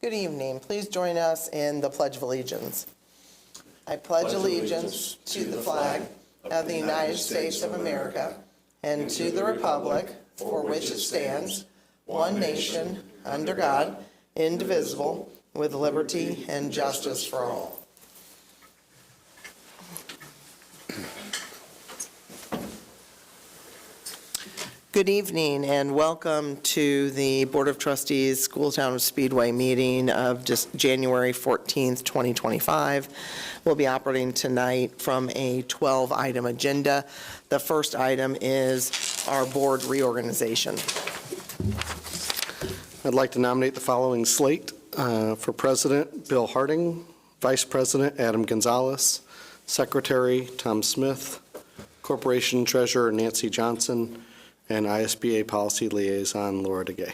Good evening. Please join us in the Pledge of Allegiance. I pledge allegiance to the flag of the United States of America and to the republic for which it stands, one nation, under God, indivisible, with liberty and justice for all. Good evening and welcome to the Board of Trustees School Town of Speedway meeting of just January 14th, 2025. We'll be operating tonight from a 12-item agenda. The first item is our board reorganization. I'd like to nominate the following slate for President, Bill Harding, Vice President, Adam Gonzalez, Secretary, Tom Smith, Corporation Treasurer, Nancy Johnson, and ISBA Policy Liaison, Laura DeGay.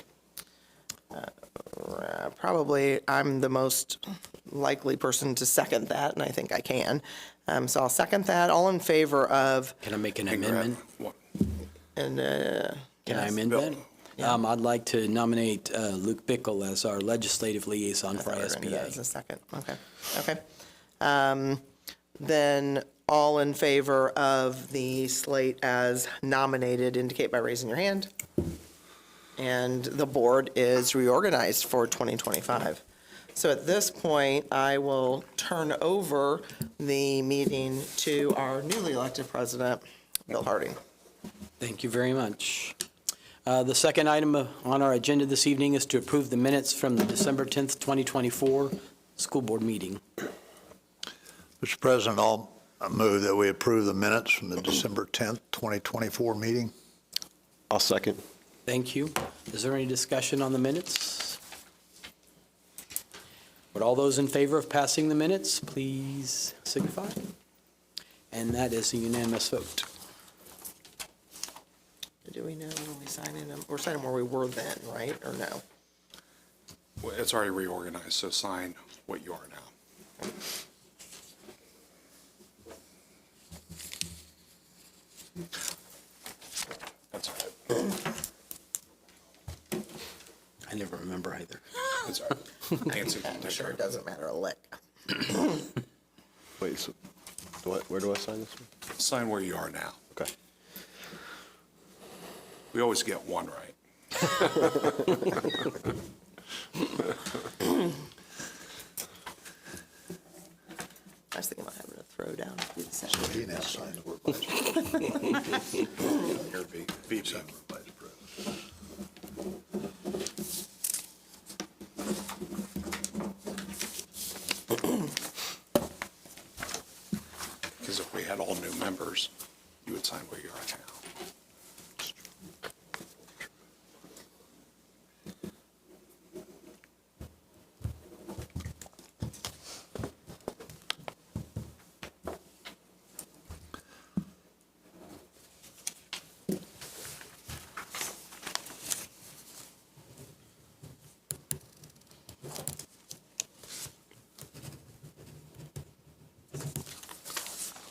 Probably I'm the most likely person to second that, and I think I can. So I'll second that. All in favor of... Can I make an amendment? And Can I amend that? Yeah. I'd like to nominate Luke Bickle as our legislative liaison for ISBA. As a second. Okay. Then all in favor of the slate as nominated indicate by raising your hand. And the board is reorganized for 2025. So at this point, I will turn over the meeting to our newly elected president, Bill Harding. Thank you very much. The second item on our agenda this evening is to approve the minutes from the December 10th, 2024 school board meeting. Mr. President, I'll move that we approve the minutes from the December 10th, 2024 meeting. I'll second. Thank you. Is there any discussion on the minutes? Would all those in favor of passing the minutes please signify? And that is a unanimous vote. Do we know when we sign in them? We're signing where we were then, right? Or no? Well, it's already reorganized, so sign what you are now. That's all right. I never remember either. That's all right. Nancy can I'm take sure care it of it. doesn't matter a lick. Wait, so where do I sign this one? Sign where you are now. Okay. We always get one right. I was thinking about having a throwdown to do the second. He now signs the word vice president. Your VP. Sign the word vice president. Because if we had all new members, you would sign where you are now.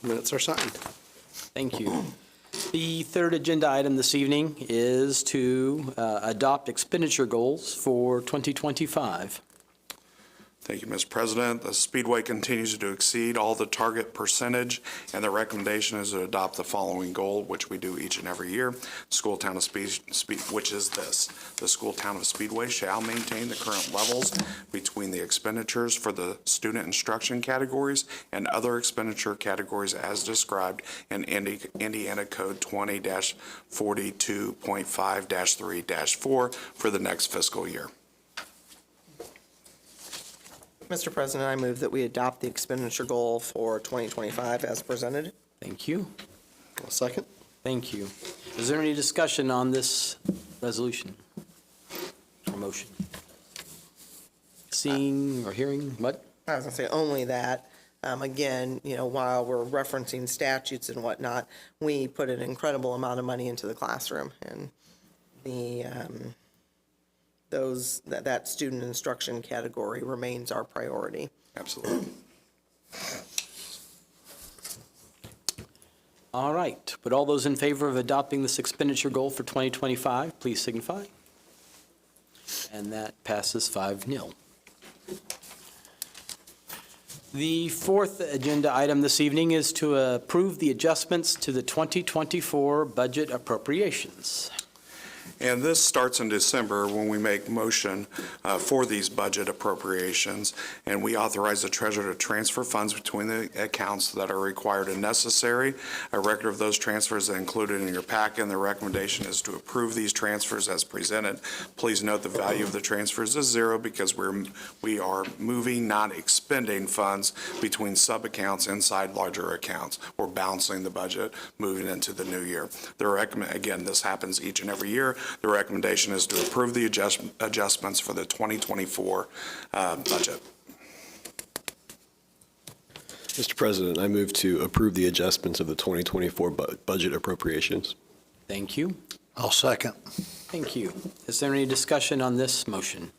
Minutes are signed. Thank you. The third agenda item this evening is to adopt expenditure goals for 2025. Thank you, Mr. President. The Speedway continues to exceed all the target percentage, and the recommendation is to adopt the following goal, which we do each and every year. School Town of which is this. The School Town of Speedway shall maintain the current levels between the expenditures for the student instruction categories and other expenditure categories as described in Indiana Code 20-42.5-3-4 for the next fiscal year. Mr. President, I move that we adopt the expenditure goal for 2025 as presented. Thank you. I'll second. Thank you. Is there any discussion on this resolution or motion? Seeing or hearing, what? I was going to say only that. Again, while we're referencing statutes and whatnot, we put an incredible amount of money into the classroom, and the that student instruction category remains our priority. Absolutely. All right. Would all those in favor of adopting this expenditure goal for 2025, please signify. And that passes 5-0. The fourth agenda item this evening is to approve the adjustments to the 2024 budget appropriations. And this starts in December when we make motion for these budget appropriations, and we authorize the treasurer to transfer funds between the accounts that are required and necessary. A record of those transfers is included in your packet, and the recommendation is to approve these transfers as presented. Please note the value of the transfers is zero because we are moving, not expending funds between sub-accounts inside larger accounts. We're balancing the budget moving into the new year. Again, this happens each and every year. The recommendation is to approve the adjustments for the 2024 budget. Mr. President, I move to approve the adjustments of the 2024 budget appropriations. Thank you. I'll second. Thank you. Is there any discussion on this motion?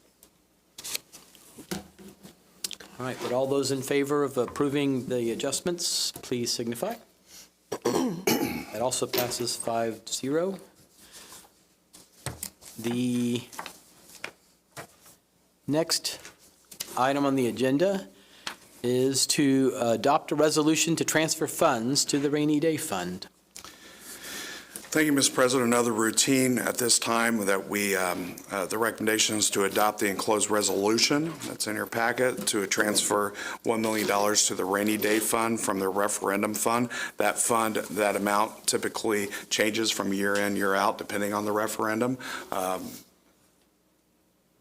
All right, would all those in favor of approving the adjustments, please signify. That also passes 5-0. The next item on the agenda is to adopt a resolution to transfer funds to the Rainy Day Fund. Thank you, Mr. President. Another routine at this time that the recommendation is to adopt the enclosed resolution that's in your packet to transfer $1 million to the Rainy Day Fund from the referendum fund. That fund, that amount typically changes from year in, year out, depending on the referendum.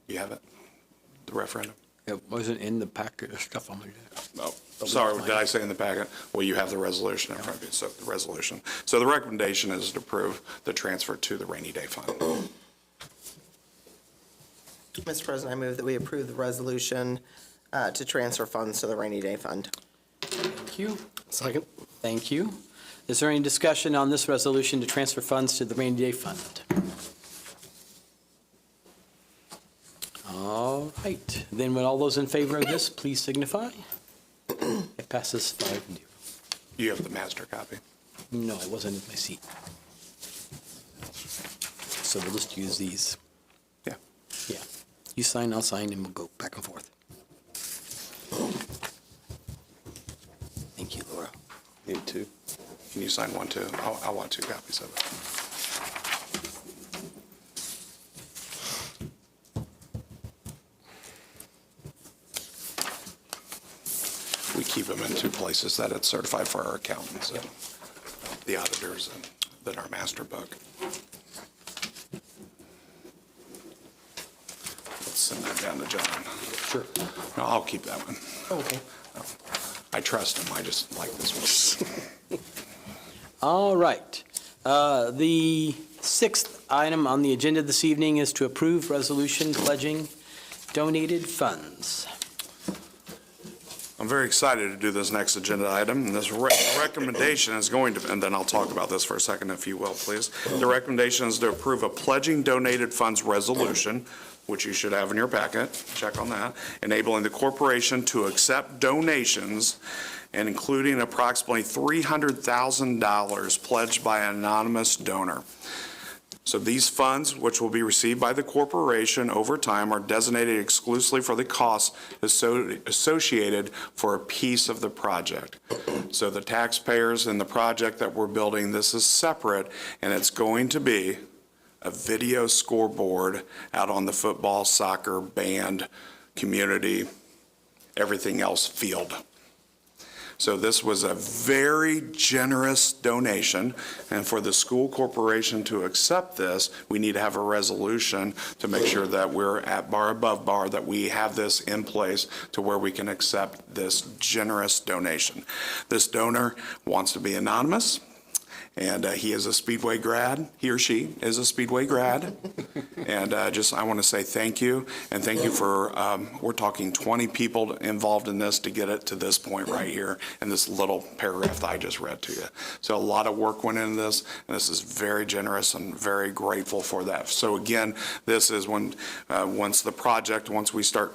You have it? The referendum? It wasn't in the packet of stuff on there. Oh, sorry, did I say in the packet? Well, you have the resolution in front of you, so the resolution. So the recommendation is to approve the transfer to the Rainy Day Fund. Mr. President, I move that we approve the resolution to transfer funds to the Rainy Day Fund. Thank you. Second. Thank you. Is there any discussion on this resolution to transfer funds to the Rainy Day Fund? All right, then would all those in favor of this, please signify. It passes 5-0. You have the master copy. No, it wasn't in my seat. So we'll just use these. Yeah. Yeah. You sign, I'll sign, and we'll go back and forth. Thank you, Laura. Need two. Can you sign one too? I want 2 copies of it. We keep them in 2 places that it's certified for our accountants and the auditors and then our master book. Let's send that down to John. Sure. No, I'll keep that one. Okay. I trust him. I just like this one. All right. The sixth item on the agenda this evening is to approve resolution pledging donated funds. I'm very excited to do this next agenda item, and this recommendation is going to, and then I'll talk about this for a second, if you will, please. The recommendation is to approve a pledging donated funds resolution, which you should have in your packet, check on that, enabling the corporation to accept donations and including approximately $300,000 pledged by an anonymous donor. So these funds, which will be received by the corporation over time, are designated exclusively for the costs associated for a piece of the project. So the taxpayers in the project that we're building, this is separate, and it's going to be a video scoreboard out on the football, soccer, band, community, everything else field. So this was a very generous donation, and for the school corporation to accept this, we need to have a resolution to make sure that we're at bar above bar, that we have this in place to where we can accept this generous donation. This donor wants to be anonymous, and he is a Speedway grad. He or she is a Speedway grad. And I want to say thank you, and thank you for, we're talking 20 people involved in this to get it to this point right here in this little paragraph that I just read to you. So a lot of work went into this, and this is very generous and very grateful for that. So again, this is when, once we start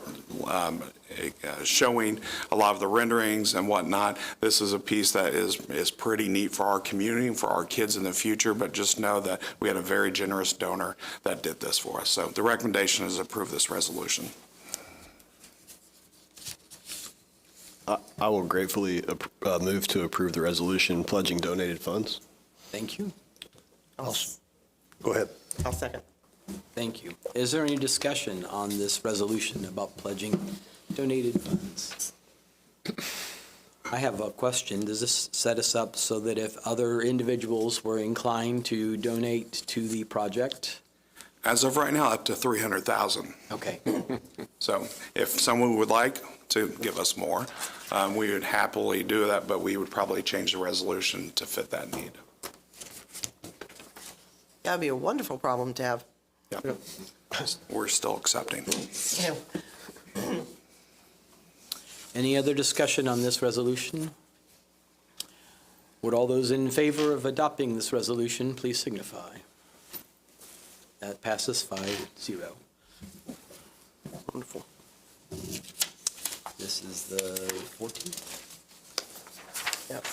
showing a lot of the renderings and whatnot, this is a piece that is pretty neat for our community and for our kids in the future, but just know that we had a very generous donor that did this for us. So the recommendation is to approve this resolution. I will gratefully move to approve the resolution pledging donated funds. Thank you. Go ahead. I'll second. Thank you. Is there any discussion on this resolution about pledging donated funds? I have a question. Does this set us up so that if other individuals were inclined to donate to the project? As of right now, up to 300,000. Okay. So if someone would like to give us more, we would happily do that, but we would probably change the resolution to fit that need. That'd be a wonderful problem to have. Yep. We're still accepting. Yeah. Any other discussion on this resolution? Would all those in favor of adopting this resolution please signify? That passes 5-0. Wonderful. This is the 14th. Yep.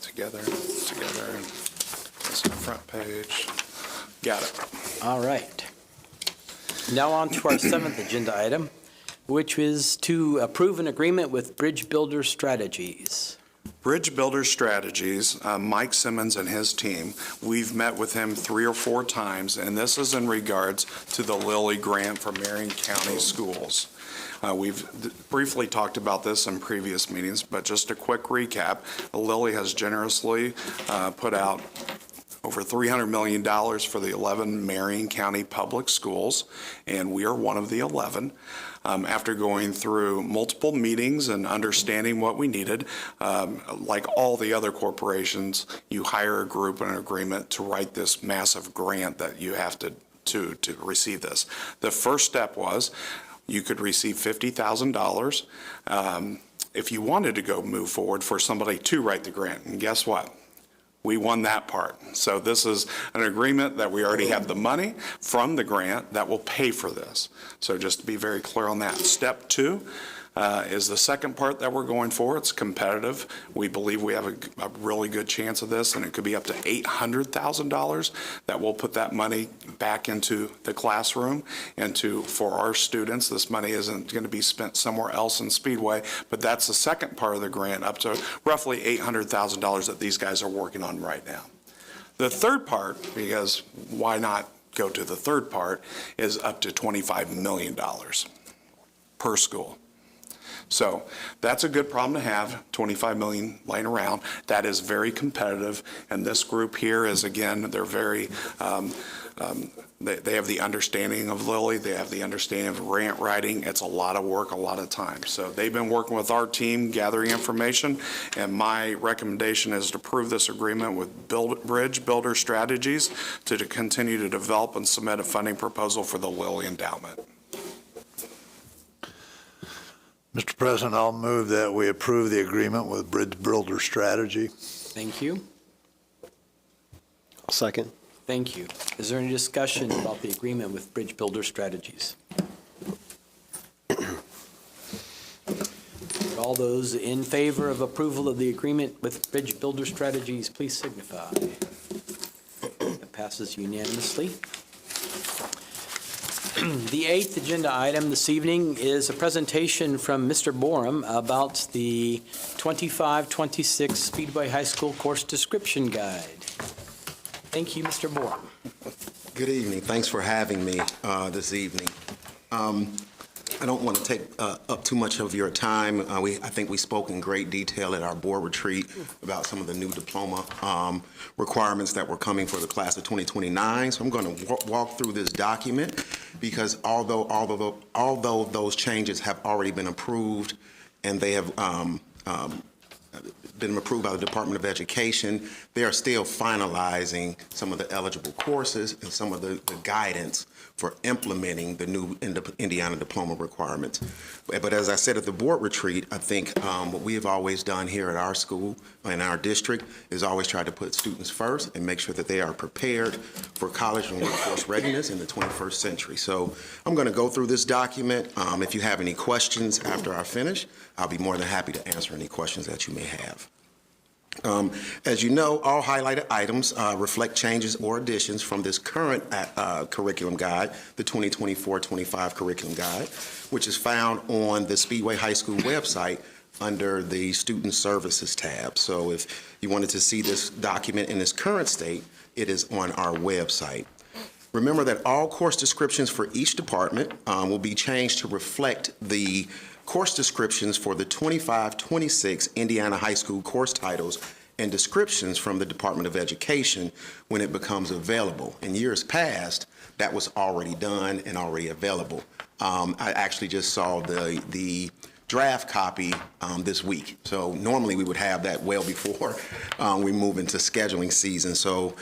Together. It's on the front page. Got it. All right. Now on to our 7th agenda item, which is to approve an agreement with Bridge Builder Strategies. Bridge Builder Strategies, Mike Simmons and his team, we've met with him 3 or 4 times, and this is in regards to the Lilly grant for Marion County Schools. We've briefly talked about this in previous meetings, but just a quick recap. Lilly has generously put out over $300 million for the 11 Marion County public schools, and we are one of the 11. After going through multiple meetings and understanding what we needed, like all the other corporations, you hire a group and an agreement to write this massive grant that you have to receive this. The first step was you could receive $50,000 if you wanted to go move forward for somebody to write the grant. And guess what? We won that part. So this is an agreement that we already have the money from the grant that will pay for this. So just to be very clear on that. Step 2 is the second part that we're going for. It's competitive. We believe we have a really good chance of this, and it could be up to $800,000 that will put that money back into the classroom and for our students. This money isn't going to be spent somewhere else in Speedway, but that's the second part of the grant, up to roughly $800,000 that these guys are working on right now. The third part, because why not go to the third part, is up to $25 million per school. So that's a good problem to have, 25 million laying around. That is very competitive, and this group here is, again, they're very, they have the understanding of Lilly, they have the understanding of grant writing. It's a lot of work, a lot of time. So they've been working with our team, gathering information, and my recommendation is to approve this agreement with Bridge Builder Strategies to continue to develop and submit a funding proposal for the Lilly Endowment. Mr. President, I'll move that we approve the agreement with Bridge Builder Strategy. Thank you. I'll second. Thank you. Is there any discussion about the agreement with Bridge Builder Strategies? All those in favor of approval of the agreement with Bridge Builder Strategies, please signify. That passes unanimously. The 8th agenda item this evening is a presentation from Mr. Borum about the 25-26 Speedway High School Course Description Guide. Thank you, Mr. Borum. Good evening. Thanks for having me this evening. I don't want to take up too much of your time. I think we spoke in great detail at our board retreat about some of the new diploma requirements that were coming for the class of 2029. So I'm going to walk through this document because although those changes have already been approved and they have been approved by the Department of Education, they are still finalizing some of the eligible courses and some of the guidance for implementing the new Indiana diploma requirements. But as I said at the board retreat, I think what we have always done here at our school, in our district, is always try to put students first and make sure that they are prepared for college and workforce readiness in the 21st century. So I'm going to go through this document. If you have any questions after I finish, I'll be more than happy to answer any questions that you may have. As you know, all highlighted items reflect changes or additions from this current curriculum guide, the 2024-25 curriculum guide, which is found on the Speedway High School website under the Student Services tab. So if you wanted to see this document in its current state, it is on our website. Remember that all course descriptions for each department will be changed to reflect the course descriptions for the 25-26 Indiana High School course titles and descriptions from the Department of Education when it becomes available. In years past, that was already done and already available. I actually just saw the draft copy this week. So normally we would have that well before we move into scheduling season. So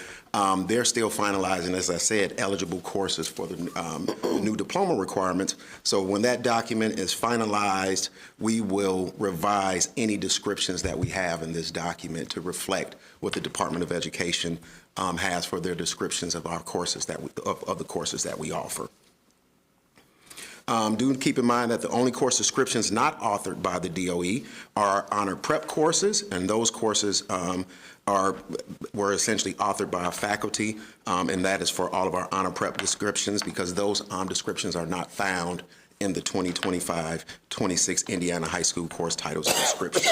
they're still finalizing, as I said, eligible courses for the new diploma requirements. So when that document is finalized, we will revise any descriptions that we have in this document to reflect what the Department of Education has for their descriptions of our courses of the courses that we offer. Do keep in mind that the only course descriptions not authored by the DOE are honor prep courses, and those courses were essentially authored by our faculty, and that is for all of our honor prep descriptions, because those descriptions are not found in the 2025-26 Indiana High School course titles and descriptions.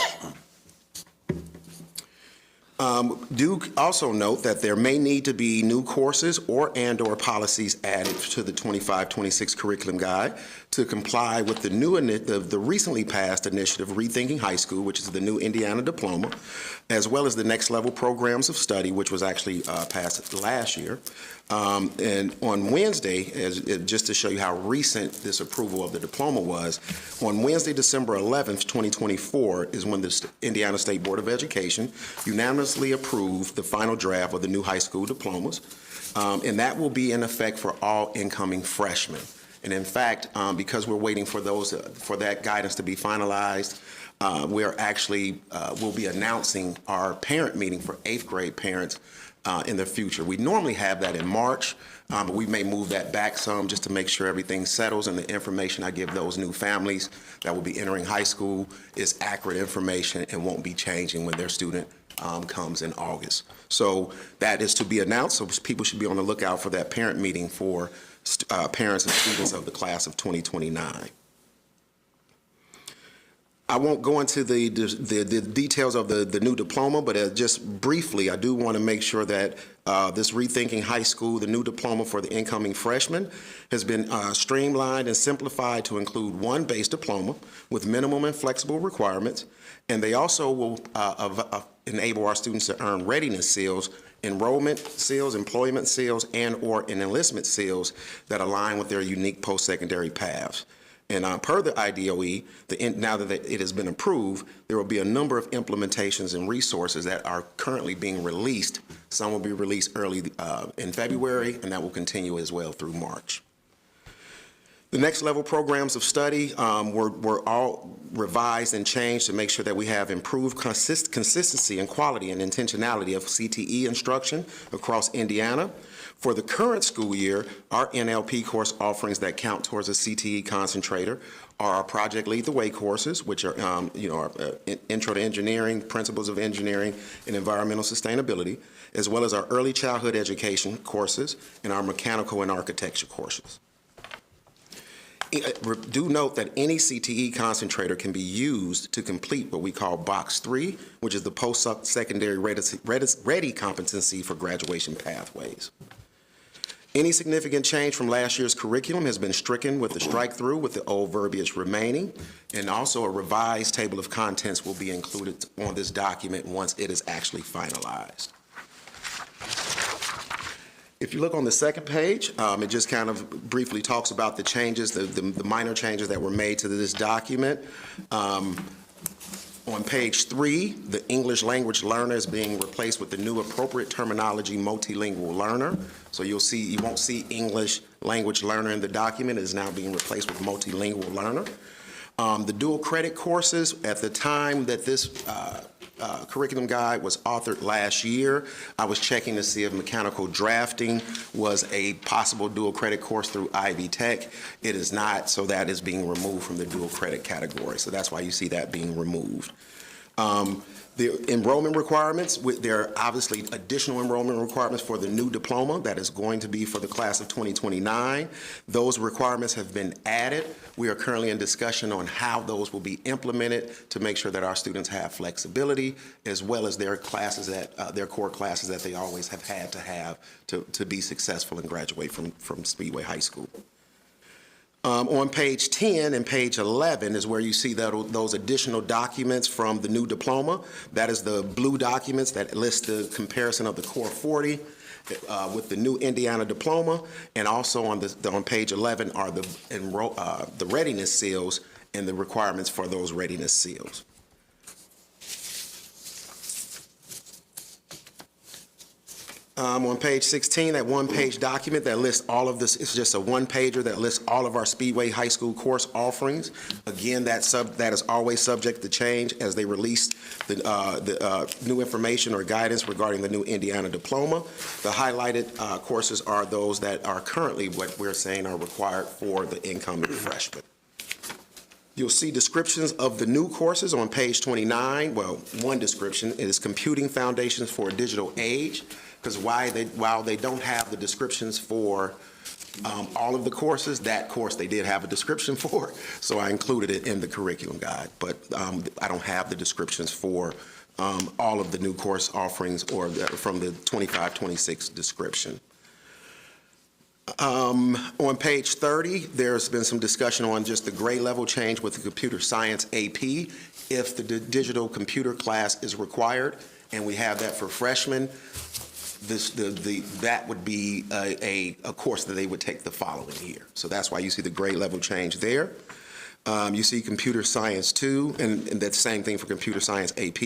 Do also note that there may need to be new courses or policies added to the 25-26 curriculum guide to comply with the recently passed initiative Rethinking High School, which is the new Indiana diploma, as well as the next level programs of study, which was actually passed last year. And on Wednesday, just to show you how recent this approval of the diploma was, on Wednesday, December 11th, 2024, is when the Indiana State Board of Education unanimously approved the final draft of the new high school diplomas, and that will be in effect for all incoming freshmen. And in fact, because we're waiting for that guidance to be finalized, we'll be announcing our parent meeting for 8th grade parents in the future. We normally have that in March, but we may move that back some just to make sure everything settles and the information I give those new families that will be entering high school is accurate information and won't be changing when their student comes in August. So that is to be announced, so people should be on the lookout for that parent meeting for parents and students of the class of 2029. I won't go into the details of the new diploma, but just briefly, I do want to make sure that this Rethinking High School, the new diploma for the incoming freshmen, has been streamlined and simplified to include one base diploma with minimum and flexible requirements, and they also will enable our students to earn readiness seals, enrollment seals, employment seals, and/or enlistment seals that align with their unique post-secondary paths. And per the IDOE, now that it has been approved, there will be a number of implementations and resources that are currently being released. Some will be released early in February, and that will continue as well through March. The next level programs of study were all revised and changed to make sure that we have improved consistency and quality and intentionality of CTE instruction across Indiana. For the current school year, our NLP course offerings that count towards a CTE concentrator are our Project Lead the Way courses, which are, our Intro to Engineering, Principles of Engineering, and Environmental Sustainability, as well as our Early Childhood Education courses and our Mechanical and Architecture courses. Do note that any CTE concentrator can be used to complete what we call Box 3, which is the post-secondary ready competency for graduation pathways. Any significant change from last year's curriculum has been stricken with the strike-through, with the old verbiage remaining, and also a revised table of contents will be included on this document once it is actually finalized. If you look on the second page, it just kind of briefly talks about the changes, the minor changes that were made to this document. On page 3, the English language learner is being replaced with the new appropriate terminology multilingual learner. So you won't see English language learner in the document is now being replaced with multilingual learner. The dual credit courses, at the time that this curriculum guide was authored last year, I was checking to see if mechanical drafting was a possible dual credit course through Ivy Tech. It is not, so that is being removed from the dual credit category. So that's why you see that being removed. The enrollment requirements, there are obviously additional enrollment requirements for the new diploma that is going to be for the class of 2029. Those requirements have been added. We are currently in discussion on how those will be implemented to make sure that our students have flexibility, as well as their classes their core classes that they always have had to have to be successful and graduate from Speedway High School. On page 10 and page 11 is where you see those additional documents from the new diploma. That is the blue documents that list the comparison of the Core 40 with the new Indiana diploma, and also on page 11 are the readiness seals and the requirements for those readiness seals. On page 16, that one-page document that lists all of this, it's just a one-pager that lists all of our Speedway High School course offerings. Again, that is always subject to change as they release the new information or guidance regarding the new Indiana diploma. The highlighted courses are those that are currently what we're saying are required for the incoming freshmen. You'll see descriptions of the new courses on page 29. Well, one description is Computing Foundations for a Digital Age, because while they don't have the descriptions for all of the courses, that course they did have a description for, so I included it in the curriculum guide. But I don't have the descriptions for all of the new course offerings or from the 25-26 description. On page 30, there's been some discussion on just the grade level change with the computer science AP if the digital computer class is required, and we have that for freshmen. That would be a course that they would take the following year. So that's why you see the grade level change there. You see Computer Science 2, and that's the same thing for Computer Science AP.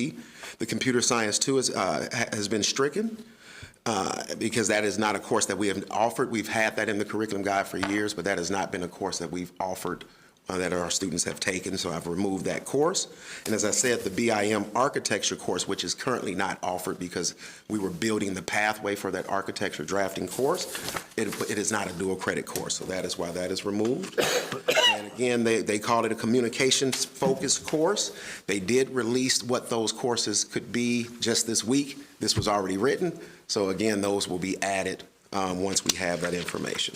The Computer Science 2 has been stricken because that is not a course that we have offered. We've had that in the curriculum guide for years, but that has not been a course that we've offered that our students have taken, so I've removed that course. And as I said, the BIM architecture course, which is currently not offered because we were building the pathway for that architecture drafting course, it is not a dual credit course, so that is why that is removed. And again, they called it a communications focused course. They did release what those courses could be just this week. This was already written, so again, those will be added once we have that information.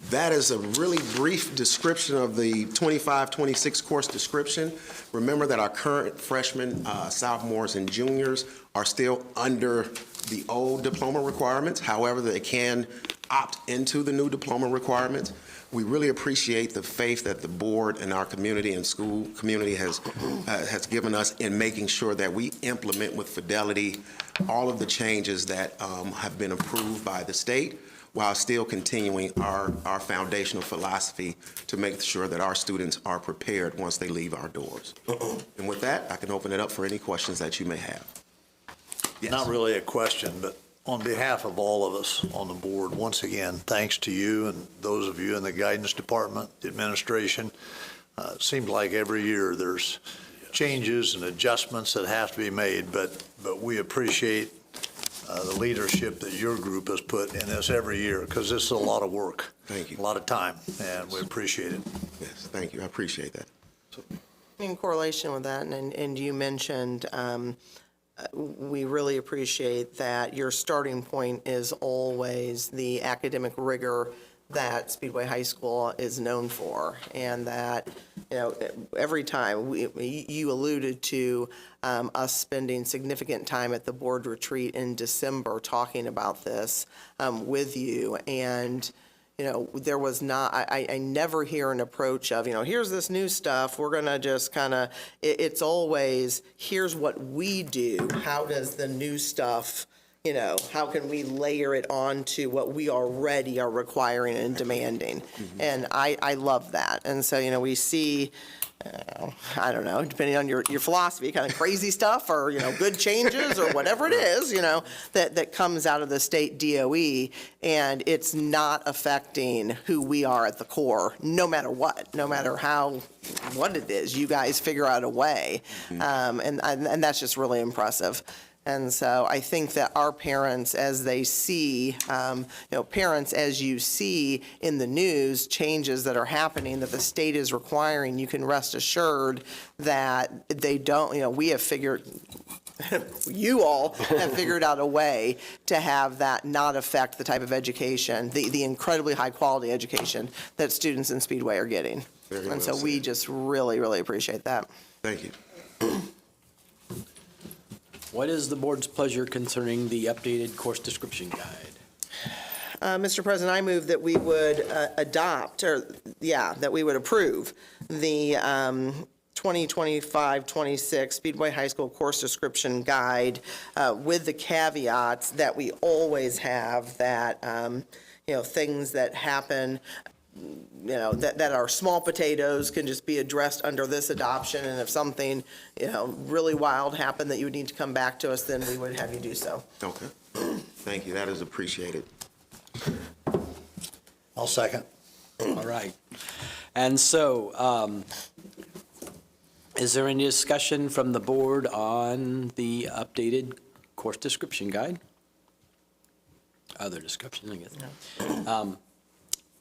That is a really brief description of the 25-26 course description. Remember that our current freshmen, sophomores, and juniors are still under the old diploma requirements. However, they can opt into the new diploma requirements. We really appreciate the faith that the board and our community and school community has given us in making sure that we implement with fidelity all of the changes that have been approved by the state, while still continuing our foundational philosophy to make sure that our students are prepared once they leave our doors. And with that, I can open it up for any questions that you may have. Yes. Not really a question, but on behalf of all of us on the board, once again, thanks to you and those of you in the guidance department, the administration. It seems like every year there's changes and adjustments that have to be made, but we appreciate the leadership that your group has put in this every year, because this is a lot of work. Thank you. A lot of time, and we appreciate it. Yes, thank you. I appreciate that. In correlation with that, and you mentioned, we really appreciate that your starting point is always the academic rigor that Speedway High School is known for, and that, every time you alluded to us spending significant time at the board retreat in December talking about this with you, and there was not, I never hear an approach of, here's this new stuff, we're going to just kind of, it's always, here's what we do, how does the new stuff how can we layer it onto what we already are requiring and demanding? And I love that. And so, we see, I don't know, depending on your philosophy, kind of crazy stuff or, good changes or whatever it is, that comes out of the state DOE, and it's not affecting who we are at the core, no matter what, no matter what it is. You guys figure out a way. And that's just really impressive. And so I think that our parents, as they see, parents, as you see in the news, changes that are happening that the state is requiring, you can rest assured that they don't, we have figured, you all have figured out a way to have that not affect the type of education, the incredibly high-quality education that students in Speedway are getting. And so we just really, really appreciate that. Thank you. What is the board's pleasure concerning the updated course description guide? Mr. President, I move that we would that we would approve the 2025-26 Speedway High School Course Description Guide with the caveats that we always have, that, things that happen, that are small potatoes can just be addressed under this adoption. And if something, really wild happened that you would need to come back to us, then we would have you do so. Okay. Thank you. That is appreciated. I'll second. All right. And so, is there any discussion from the board on the updated course description guide? Other discussion, I guess. No.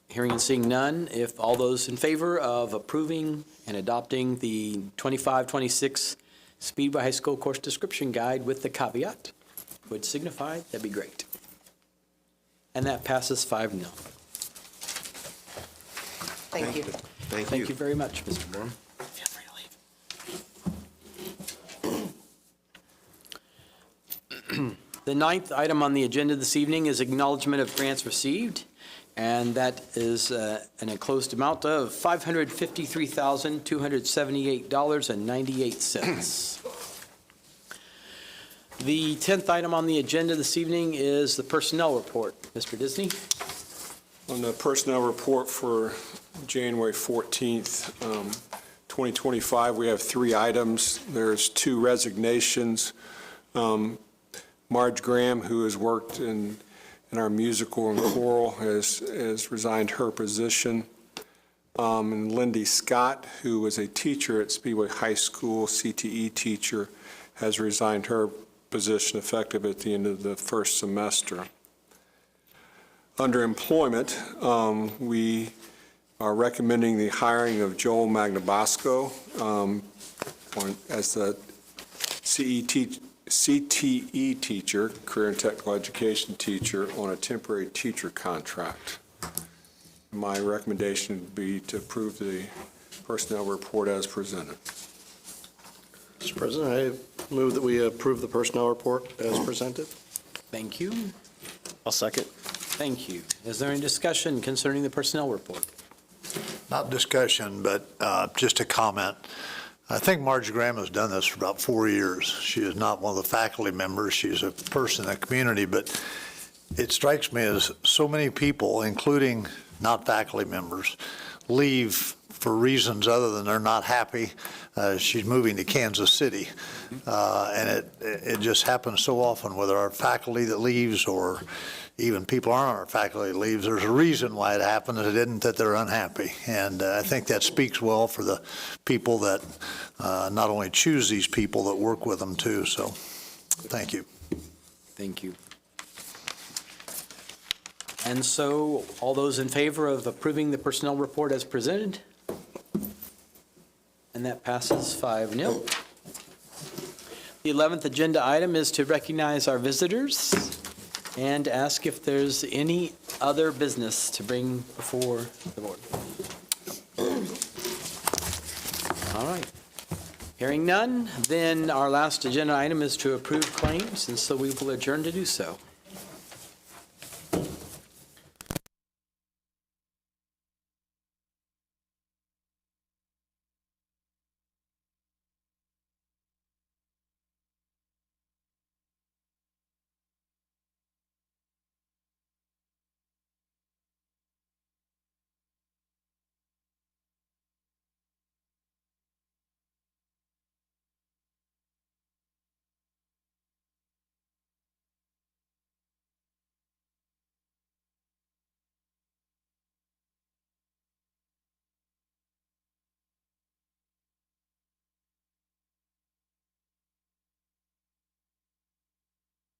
Hearing and seeing none, if all those in favor of approving and adopting the 25-26 Speedway High School Course Description Guide with the caveat would signify, that'd be great. And that passes 5-0. Thank you. Thank you very much, Mr. Bourne. Feel free to leave. The ninth item on the agenda this evening is acknowledgement of grants received, and that is an enclosed amount of $553,278.98. The 10th item on the agenda this evening is the personnel report. Mr. Disney? On the personnel report for January 14th, 2025, we have 3 items. There's 2 resignations. Marge Graham, who has worked in our musical and choral, has resigned her position. And Lindy Scott, who was a teacher at Speedway High School, CTE teacher, has resigned her position effective at the end of the first semester. Under employment, we are recommending the hiring of Joel Magnabosco as the CTE teacher, career and technical education teacher, on a temporary teacher contract. My recommendation would be to approve the personnel report as presented. Mr. President, I move that we approve the personnel report as presented. Thank you. I'll second. Thank you. Is there any discussion concerning the personnel report? Not discussion, but just a comment. I think Marge Graham has done this for about 4 years. She is not one of the faculty members. She's a person in the community, but it strikes me as so many people, including not faculty members, leave for reasons other than they're not happy. She's moving to Kansas City. And it just happens so often, whether our faculty that leaves or even people aren't on our faculty that leaves, there's a reason why it happened. It isn't that they're unhappy. And I think that speaks well for the people that not only choose these people, that work with them too. So thank you. Thank you. And so, all those in favor of approving the personnel report as presented? And that passes 5-0. The 11th agenda item is to recognize our visitors and ask if there's any other business to bring before the board. All right. Hearing none, then our last agenda item is to approve claims, and so we will adjourn to do so.